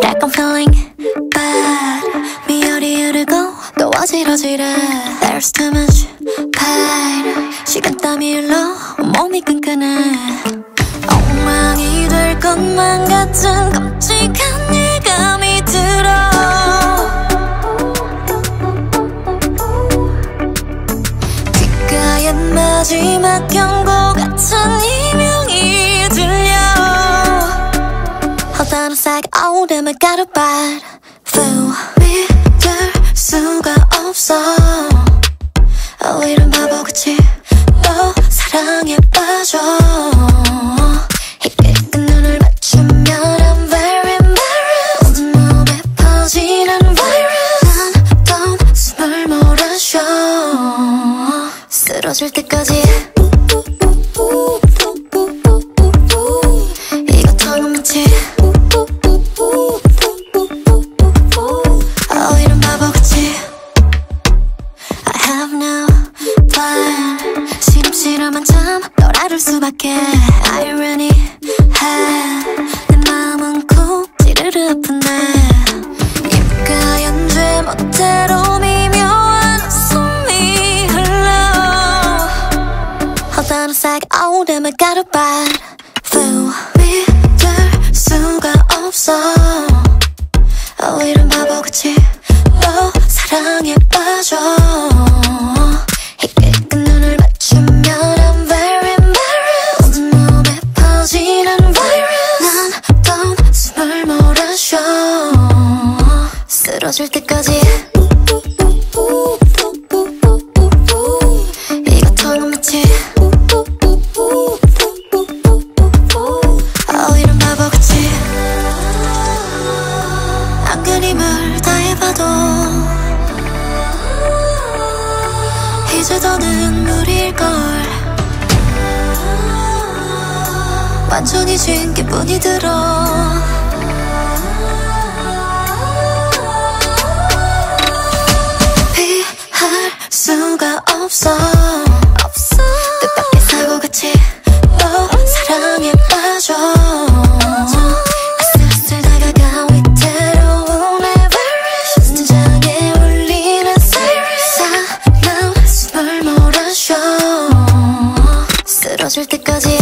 Like I'm feeling bad. 미열이 흐르고 또 어지러지래. There's too much pain. 시간 땀이 흘러 몸이 끈끈해. 엉망이 될 것만 같은 끔찍한 예감이 들어. 귓가엔 마지막 경고 같은 이명이 들려. Hold on a sec, oh damn I got a bad feel. 믿을 수가 없어. 이런 바보같이 또 사랑에 빠져. 희끗 눈을 맞추면 I'm very embarrassed. 온몸에 퍼지는 virus. 난 또 숨을 몰아쉬어. 쓰러질 때까지. 이거 텅없지. 이런 바보같이 I have no plan. 시름시름한 잠 널 알을 수밖에. Irony 해. 내 마음은 콕 찌르르 아픈데. 입가엔 죄 멋대로 미묘한 웃음이 흘러. Hold on a sec, oh damn I got a bad feel. 믿을 수가 없어. 이런 바보같이 또 사랑에 빠져. 희끗 눈을 맞추면 I'm very embarrassed. 온몸에 퍼지는 virus. 난 또 숨을 몰아쉬어. 쓰러질 때까지. 이거 텅없지. 이런 바보같이 안그림을 다 해봐도 이제 더는 무리일걸. 완전히 진 기분이 들어. 피할 수가 없어. 뜻밖의 사고같이 또 사랑에 빠져. 슬슬 다가가 위태로운 everest. 심장에 울리는 siren. 사나운 숨을 몰아쉬어. 쓰러질 때까지.